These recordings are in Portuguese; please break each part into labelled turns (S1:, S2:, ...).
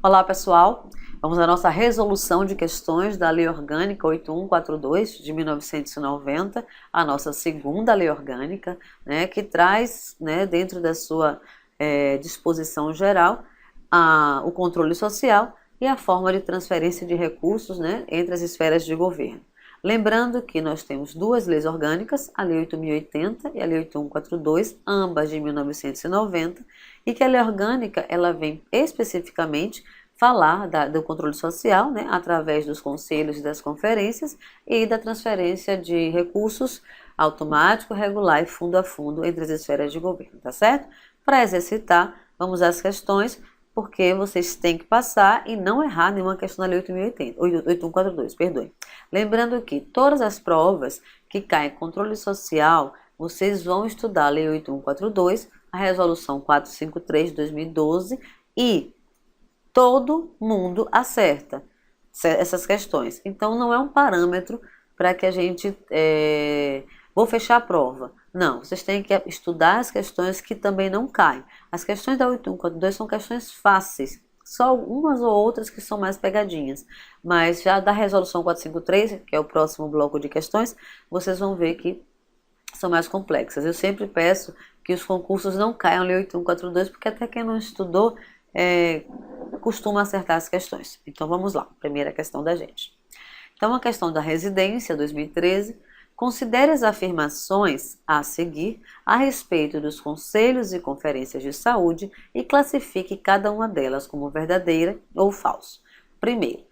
S1: Olá, pessoal. Vamos à nossa resolução de questões da Lei Orgânica 8142 de 1990, a nossa segunda lei orgânica, né, que traz, né, dentro da sua disposição geral, o controle social e a forma de transferência de recursos, né, entre as esferas de governo. Lembrando que nós temos duas leis orgânicas, a Lei 8.080 e a Lei 8142, ambas de 1990, e que a lei orgânica ela vem especificamente falar do controle social, né, através dos conselhos e das conferências e da transferência de recursos automático, regular e fundo a fundo entre as esferas de governo, tá certo? Para exercitar, vamos às questões, porque vocês têm que passar e não errar nenhuma questão da Lei 8142, perdoe. Lembrando que todas as provas que caem em controle social, vocês vão estudar a Lei 8142, a Resolução 453 de 2012 e todo mundo acerta essas questões. Então não é um parâmetro para que a gente vou fechar a prova. Não, vocês têm que estudar as questões que também não caem. As questões da 8142 são questões fáceis, só umas ou outras que são mais pegadinhas. Mas já da resolução 453, que é o próximo bloco de questões, vocês vão ver que são mais complexas. Eu sempre peço que os concursos não caiam na Lei 8142, porque até quem não estudou costuma acertar as questões. Então vamos lá, primeira questão da gente. Então a questão da residência, 2013, considere as afirmações a seguir a respeito dos conselhos e conferências de saúde e classifique cada uma delas como verdadeira ou falso. Primeiro,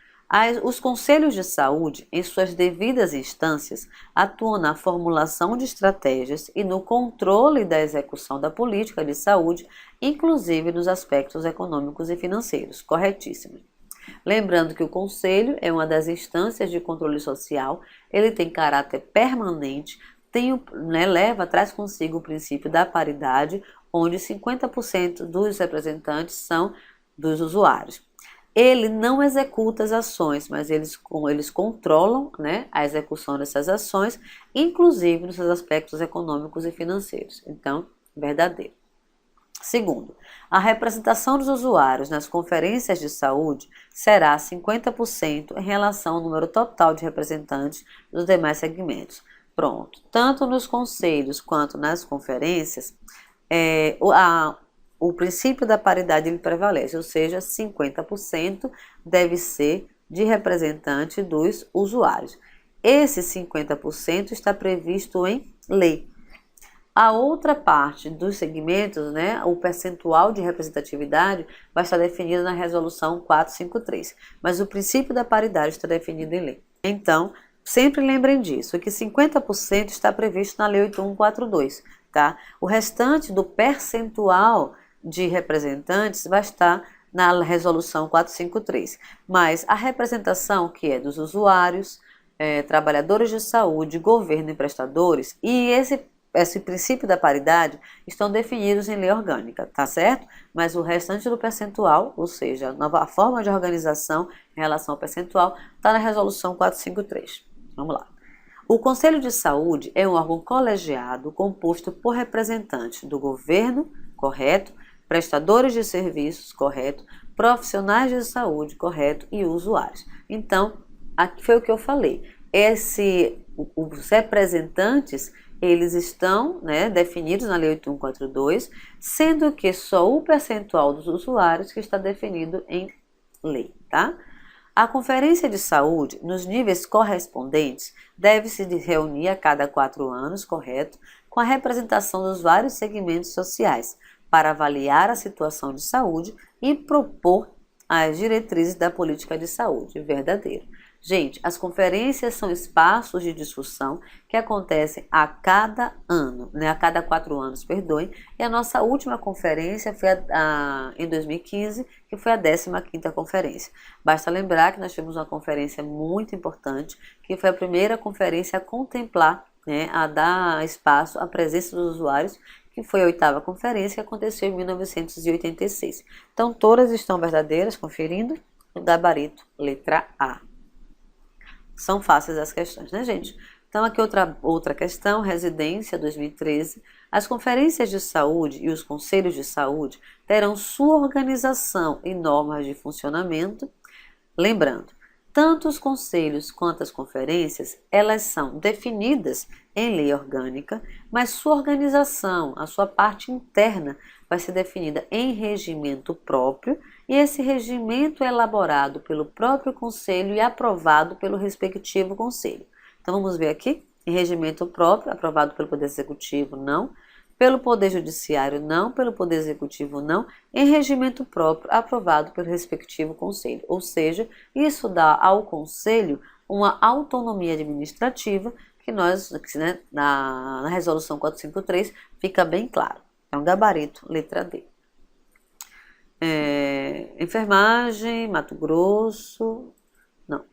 S1: os conselhos de saúde, em suas devidas instâncias, atuam na formulação de estratégias e no controle da execução da política de saúde, inclusive nos aspectos econômicos e financeiros. Corretíssimo. Lembrando que o conselho é uma das instâncias de controle social, ele tem caráter permanente, traz consigo o princípio da paridade, onde 50% dos representantes são dos usuários. Ele não executa as ações, mas eles controlam, né, a execução dessas ações, inclusive nos seus aspectos econômicos e financeiros. Então, verdadeiro. Segundo, a representação dos usuários nas conferências de saúde será 50% em relação ao número total de representantes dos demais segmentos. Pronto. Tanto nos conselhos quanto nas conferências, o princípio da paridade ele prevalece, ou seja, 50% deve ser de representante dos usuários. Esse 50% está previsto em lei. A outra parte dos segmentos, né, o percentual de representatividade, vai estar definido na Resolução 453, mas o princípio da paridade está definido em lei. Então, sempre lembrem disso, que 50% está previsto na Lei 8142, tá? O restante do percentual de representantes vai estar na Resolução 453, mas a representação que é dos usuários, trabalhadores de saúde, governo e prestadores, e esse princípio da paridade estão definidos em lei orgânica, tá certo? Mas o restante do percentual, ou seja, a nova forma de organização em relação ao percentual, está na Resolução 453. Vamos lá. O Conselho de Saúde é um órgão colegiado composto por representantes do governo, correto, prestadores de serviços, correto, profissionais de saúde, correto, e usuários. Então, aqui foi o que eu falei. Os representantes, eles estão, né, definidos na Lei 8142, sendo que só o percentual dos usuários que está definido em lei, tá? A Conferência de Saúde, nos níveis correspondentes, deve se reunir a cada 4 anos, correto, com a representação dos vários segmentos sociais, para avaliar a situação de saúde e propor as diretrizes da política de saúde, verdadeiro. Gente, as conferências são espaços de discussão que acontecem a cada ano, né? A cada 4 anos, perdoem. E a nossa última conferência foi em 2015, que foi a 15ª conferência. Basta lembrar que nós tivemos uma conferência muito importante, que foi a primeira conferência a contemplar, né, a dar espaço à presença dos usuários, que foi a 8ª conferência, que aconteceu em 1986. Então, todas estão verdadeiras, conferindo o gabarito, letra A. São fáceis as questões, né, gente? Então, aqui outra questão, residência, 2013. As conferências de saúde e os conselhos de saúde terão sua organização e normas de funcionamento. Lembrando, tanto os conselhos quanto as conferências, elas são definidas em lei orgânica, mas sua organização, a sua parte interna, vai ser definida em regimento próprio, e esse regimento é elaborado pelo próprio conselho e aprovado pelo respectivo conselho. Então vamos ver aqui, em regimento próprio, aprovado pelo Poder Executivo, não. Pelo Poder Judiciário, não. Pelo Poder Executivo, não. Em regimento próprio, aprovado pelo respectivo conselho. Ou seja, isso dá ao conselho uma autonomia administrativa que nós, né, na resolução 453, fica bem claro. É um gabarito, letra D. Enfermagem, Mato Grosso, não,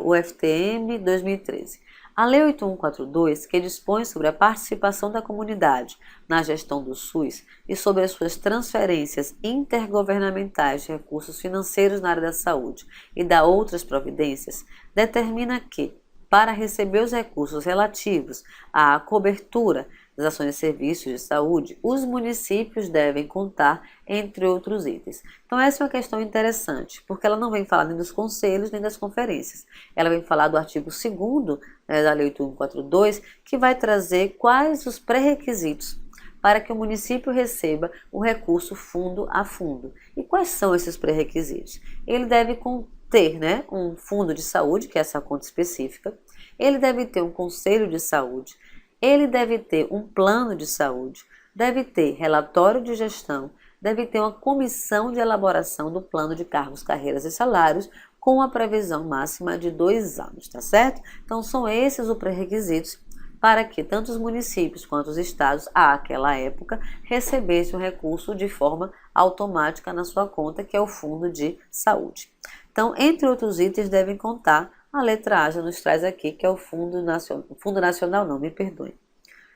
S1: o FTM 2013. A Lei 8142, que dispõe sobre a participação da comunidade na gestão do SUS e sobre as suas transferências intergovernamentais de recursos financeiros na área da saúde e da outras providências, determina que, para receber os recursos relativos à cobertura das ações e serviços de saúde, os municípios devem contar, entre outros itens. Então essa é uma questão interessante, porque ela não vem falar nem dos conselhos nem das conferências. Ela vem falar do artigo 2º, da Lei 8142, que vai trazer quais os pré-requisitos para que o município receba o recurso fundo a fundo. E quais são esses pré-requisitos? Ele deve ter, né, um fundo de saúde, que é essa conta específica, ele deve ter um conselho de saúde, ele deve ter um plano de saúde, deve ter relatório de gestão, deve ter uma comissão de elaboração do plano de cargos, carreiras e salários, com a previsão máxima de 2 anos, tá certo? Então são esses os pré-requisitos para que tanto os municípios quanto os estados, àquela época, recebessem o recurso de forma automática na sua conta, que é o fundo de saúde. Então, entre outros itens, devem contar, a letra A já nos traz aqui, que é o Fundo Nacional. Fundo Nacional não, me perdoe.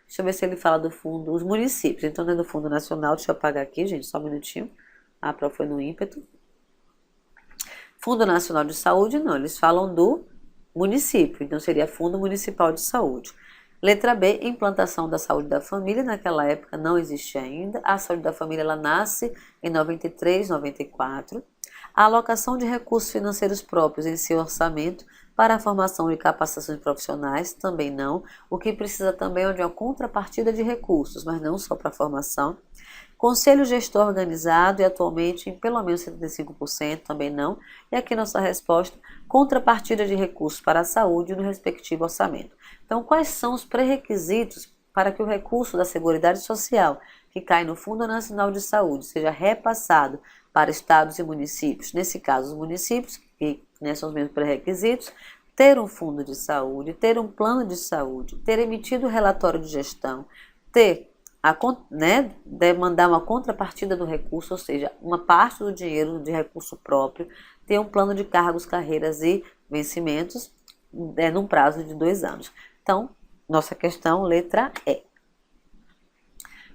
S1: Deixa eu ver se ele fala do fundo, os municípios. Então, não é do Fundo Nacional, deixa eu apagar aqui, gente, só um minutinho. A prova foi no ímpeto. Fundo Nacional de Saúde, não, eles falam do município, então seria Fundo Municipal de Saúde. Letra B, implantação da saúde da família, naquela época não existia ainda. A saúde da família, ela nasce em 93, 94. A alocação de recursos financeiros próprios em seu orçamento para a formação de capacitações profissionais, também não. O que precisa também é de uma contrapartida de recursos, mas não só para a formação. Conselho gestor organizado e atualmente em pelo menos 75%, também não. E aqui nossa resposta, contrapartida de recursos para a saúde no respectivo orçamento. Então, quais são os pré-requisitos para que o recurso da Seguridade Social, que cai no Fundo Nacional de Saúde, seja repassado para estados e municípios? Nesse caso, os municípios, que, né, são os mesmos pré-requisitos, ter um fundo de saúde, ter um plano de saúde, ter emitido relatório de gestão, ter demandar uma contrapartida do recurso, ou seja, uma parte do dinheiro de recurso próprio, ter um plano de cargos, carreiras e vencimentos num prazo de 2 anos. Então, nossa questão, letra E.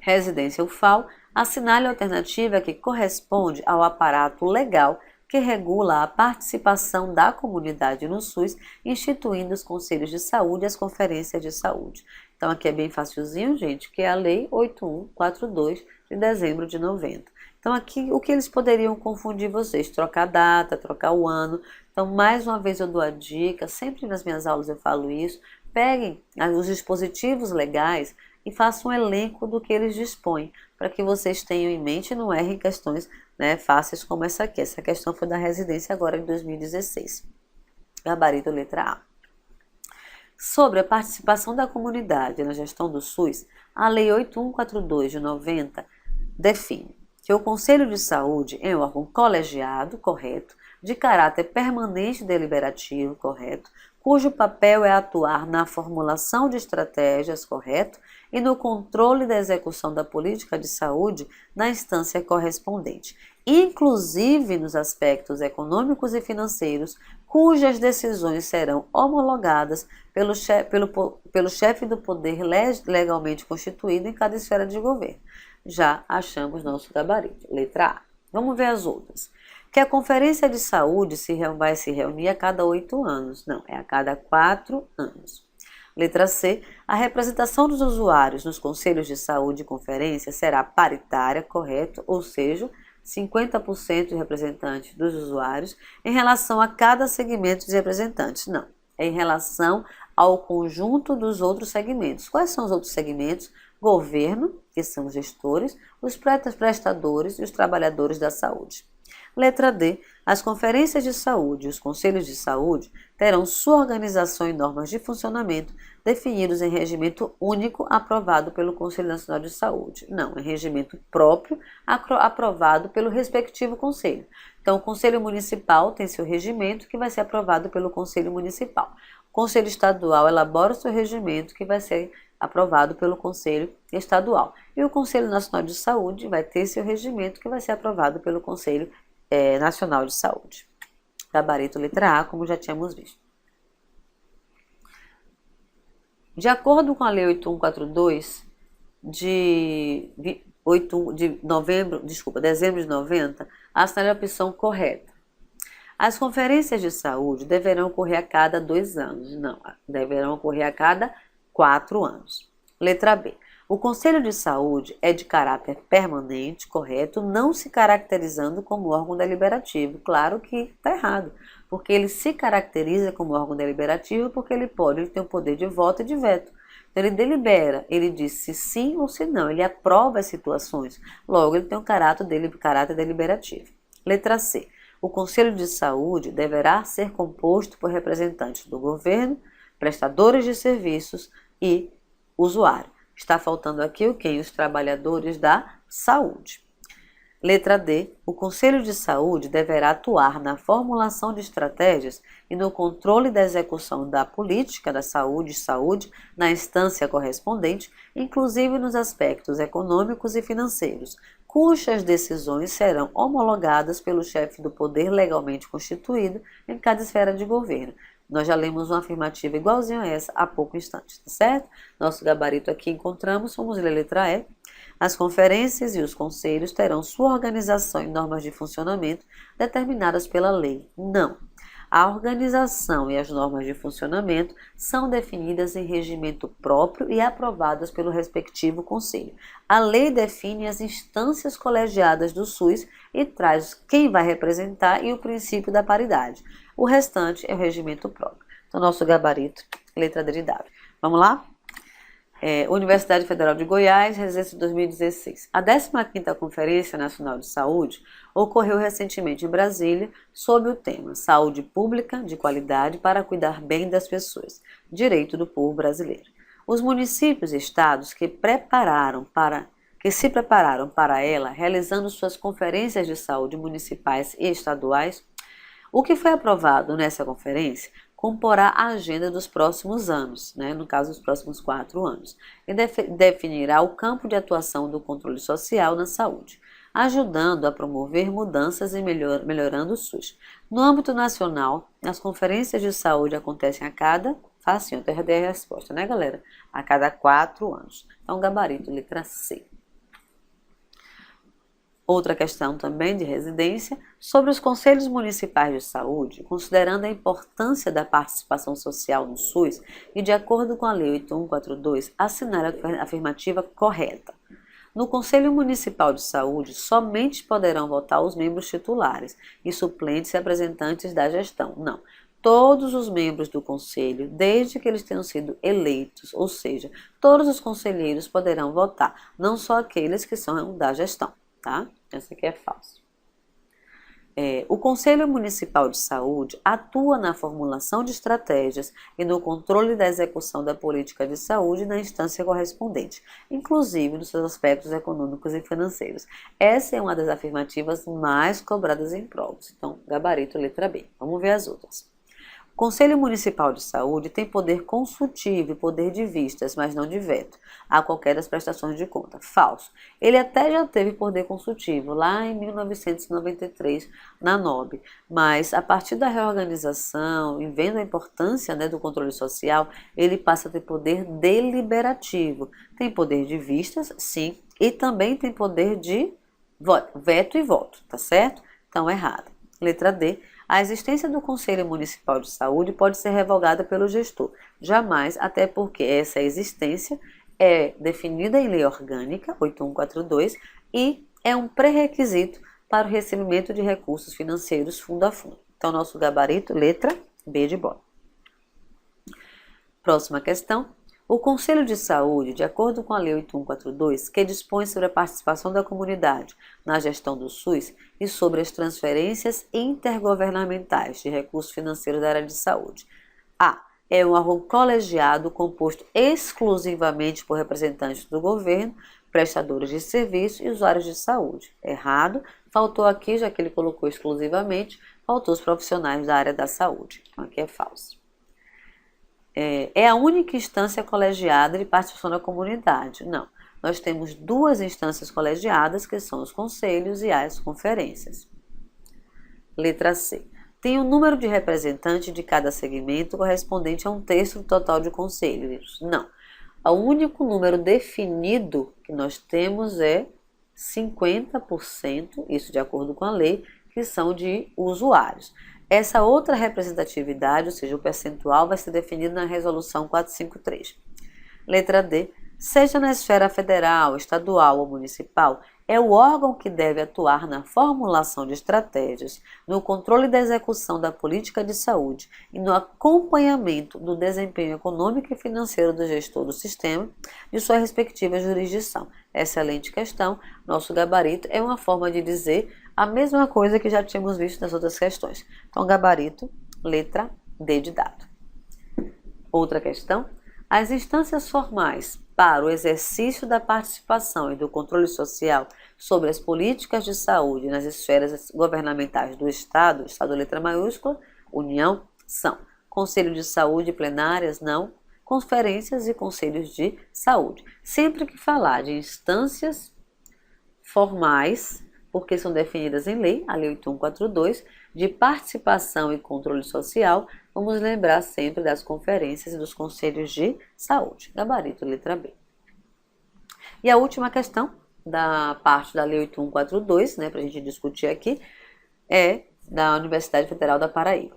S1: Residência UFAL, assinale a alternativa que corresponde ao aparato legal que regula a participação da comunidade no SUS, instituindo os conselhos de saúde e as conferências de saúde. Então, aqui é bem facilzinho, gente, que é a Lei 8142 de dezembro de 90. Então, aqui, o que eles poderiam confundir vocês? Trocar a data, trocar o ano. Então, mais uma vez eu dou a dica, sempre nas minhas aulas eu falo isso, peguem os dispositivos legais e façam um elenco do que eles dispõem, para que vocês tenham em mente e não errem questões, né, fáceis como essa aqui. Essa questão foi da residência agora de 2016. Gabarito letra A. Sobre a participação da comunidade na gestão do SUS, a Lei 8142 de 90 define que o Conselho de Saúde é um órgão colegiado, correto, de caráter permanente e deliberativo, correto, cujo papel é atuar na formulação de estratégias, correto, e no controle da execução da política de saúde na instância correspondente, inclusive nos aspectos econômicos e financeiros, cujas decisões serão homologadas pelo chefe do poder legalmente constituído em cada esfera de governo. Já achamos nosso gabarito. Letra A. Vamos ver as outras. Que a Conferência de Saúde vai se reunir a cada 8 anos. Não, é a cada 4 anos. Letra C. A representação dos usuários nos conselhos de saúde e conferência será paritária, correto? Ou seja, 50% de representantes dos usuários em relação a cada segmento de representantes. Não, é em relação ao conjunto dos outros segmentos. Quais são os outros segmentos? Governo, que são os gestores, os prestadores e os trabalhadores da saúde. Letra D. As conferências de saúde e os conselhos de saúde terão sua organização e normas de funcionamento definidos em regimento único aprovado pelo Conselho Nacional de Saúde. Não, é regimento próprio aprovado pelo respectivo conselho. Então, o Conselho Municipal tem seu regimento que vai ser aprovado pelo Conselho Municipal. O Conselho Estadual elabora o seu regimento que vai ser aprovado pelo Conselho Estadual. E o Conselho Nacional de Saúde vai ter seu regimento que vai ser aprovado pelo Conselho Nacional de Saúde. Gabarito letra A, como já tínhamos visto. De acordo com a Lei 8142 de dezembro de 90, assinale a opção correta. As conferências de saúde deverão ocorrer a cada 2 anos. Não, deverão ocorrer a cada 4 anos. Letra B. O Conselho de Saúde é de caráter permanente, correto, não se caracterizando como órgão deliberativo. Claro que está errado, porque ele se caracteriza como órgão deliberativo porque ele tem o poder de voto e de veto. Então, ele delibera, ele diz se sim ou se não, ele aprova as situações. Logo, ele tem um caráter deliberativo. Letra C. O Conselho de Saúde deverá ser composto por representantes do governo, prestadores de serviços e usuário. Está faltando aqui o quem? Os trabalhadores da saúde. Letra D. O Conselho de Saúde deverá atuar na formulação de estratégias e no controle da execução da política da saúde na instância correspondente, inclusive nos aspectos econômicos e financeiros, cujas decisões serão homologadas pelo chefe do poder legalmente constituído em cada esfera de governo. Nós já lemos uma afirmativa igualzinha a essa há pouco instante, tá certo? Nosso gabarito aqui encontramos, vamos ler a letra E. As conferências e os conselhos terão sua organização e normas de funcionamento determinadas pela lei. Não. A organização e as normas de funcionamento são definidas em regimento próprio e aprovadas pelo respectivo conselho. A lei define as instâncias colegiadas do SUS e traz quem vai representar e o princípio da paridade. O restante é o regimento próprio. Então, nosso gabarito, letra D de W. Vamos lá? Universidade Federal de Goiás, residência 2016. A 15ª Conferência Nacional de Saúde ocorreu recentemente em Brasília sob o tema Saúde Pública de Qualidade para Cuidar Bem das Pessoas, Direito do Povo Brasileiro. Os municípios e estados que se prepararam para ela, realizando suas conferências de saúde municipais e estaduais. O que foi aprovado nessa conferência comporá a agenda dos próximos anos, no caso dos próximos 4 anos, e definirá o campo de atuação do controle social na saúde, ajudando a promover mudanças e melhorando o SUS. No âmbito nacional, as conferências de saúde acontecem a cada, facinho, até a resposta, galera? A cada 4 anos. Então, gabarito, letra C. Outra questão também de residência, sobre os conselhos municipais de saúde, considerando a importância da participação social no SUS e de acordo com a Lei 8142, assinar a afirmativa correta. No Conselho Municipal de Saúde, somente poderão votar os membros titulares e suplentes e representantes da gestão. Não. Todos os membros do conselho, desde que eles tenham sido eleitos, ou seja, todos os conselheiros poderão votar, não só aqueles que são da gestão. Tá? Essa aqui é falso. O Conselho Municipal de Saúde atua na formulação de estratégias e no controle da execução da política de saúde na instância correspondente, inclusive nos seus aspectos econômicos e financeiros. Essa é uma das afirmativas mais cobradas em provas. Então, gabarito, letra B. Vamos ver as outras. O Conselho Municipal de Saúde tem poder consultivo e poder de vistas, mas não de veto, a qualquer das prestações de conta. Falso. Ele até já teve poder consultivo, lá em 1993, na NOB, mas a partir da reorganização e vendo a importância do controle social, ele passa a ter poder deliberativo. Tem poder de vistas, sim, e também tem poder de veto e voto, tá certo? Então, errado. Letra D. A existência do Conselho Municipal de Saúde pode ser revogada pelo gestor, jamais, até porque essa existência é definida em lei orgânica 8142 e é um pré-requisito para o recebimento de recursos financeiros fundo a fundo. Então, nosso gabarito, letra B de bola. Próxima questão. O Conselho de Saúde, de acordo com a Lei 8142, que dispõe sobre a participação da comunidade na gestão do SUS e sobre as transferências intergovernamentais de recursos financeiros da área de saúde. A. É um órgão colegiado composto exclusivamente por representantes do governo, prestadores de serviço e usuários de saúde. Errado. Faltou aqui, já que ele colocou exclusivamente, faltou os profissionais da área da saúde. Então, aqui é falso. É a única instância colegiada de participação da comunidade. Não, nós temos duas instâncias colegiadas, que são os conselhos e as conferências. Letra C. Tem um número de representantes de cada segmento correspondente a um terço do total de conselhos. Não, o único número definido que nós temos é 50%, isso de acordo com a lei, que são de usuários. Essa outra representatividade, ou seja, o percentual, vai ser definido na Resolução 453. Letra D. Seja na esfera federal, estadual ou municipal, é o órgão que deve atuar na formulação de estratégias, no controle da execução da política de saúde e no acompanhamento do desempenho econômico e financeiro do gestor do sistema de sua respectiva jurisdição. Excelente questão. Nosso gabarito é uma forma de dizer a mesma coisa que já tínhamos visto nas outras questões. Então, gabarito, letra D de dado. Outra questão. As instâncias formais para o exercício da participação e do controle social sobre as políticas de saúde nas esferas governamentais do Estado, Estado letra maiúscula, União, são Conselho de Saúde plenárias, não, conferências e conselhos de saúde. Sempre que falar de instâncias formais, porque são definidas em lei, a Lei 8142, de participação e controle social, vamos lembrar sempre das conferências e dos conselhos de saúde. Gabarito, letra B. E a última questão da parte da Lei 8142, para a gente discutir aqui, é da Universidade Federal da Paraíba.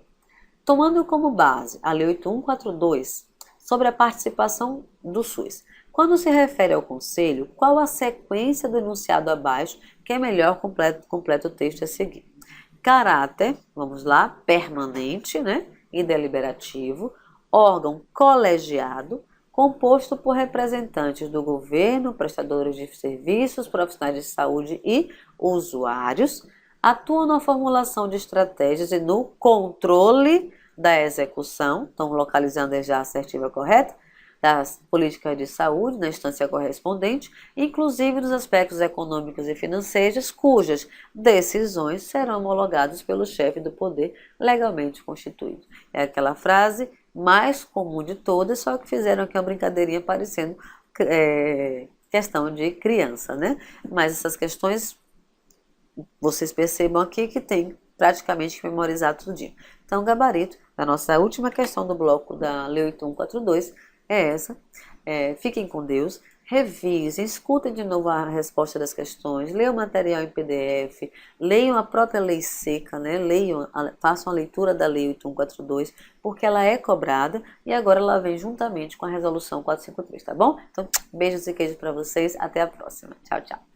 S1: Tomando como base a Lei 8142 sobre a participação do SUS, quando se refere ao Conselho, qual a sequência do enunciado abaixo que é melhor completo o texto a seguir? Caráter, vamos lá, permanente, e deliberativo, órgão colegiado, composto por representantes do governo, prestadores de serviços, profissionais de saúde e usuários, atua na formulação de estratégias e no controle da execução, então localizando já a assertiva correta, das políticas de saúde na instância correspondente, inclusive dos aspectos econômicos e financeiros, cujas decisões serão homologadas pelo chefe do poder legalmente constituído. É aquela frase mais comum de todas, só que fizeram aqui uma brincadeirinha parecendo questão de criança, Mas essas questões, vocês percebam aqui que tem praticamente que memorizar tudo dia. Então, o gabarito da nossa última questão do bloco da Lei 8142 é essa. Fiquem com Deus, revisem, escutem de novo a resposta das questões, leiam o material em PDF, leiam a própria lei seca, façam a leitura da Lei 8142, porque ela é cobrada e agora ela vem juntamente com a Resolução 453, tá bom? Então, beijos e queijos para vocês, até a próxima. Tchau, tchau.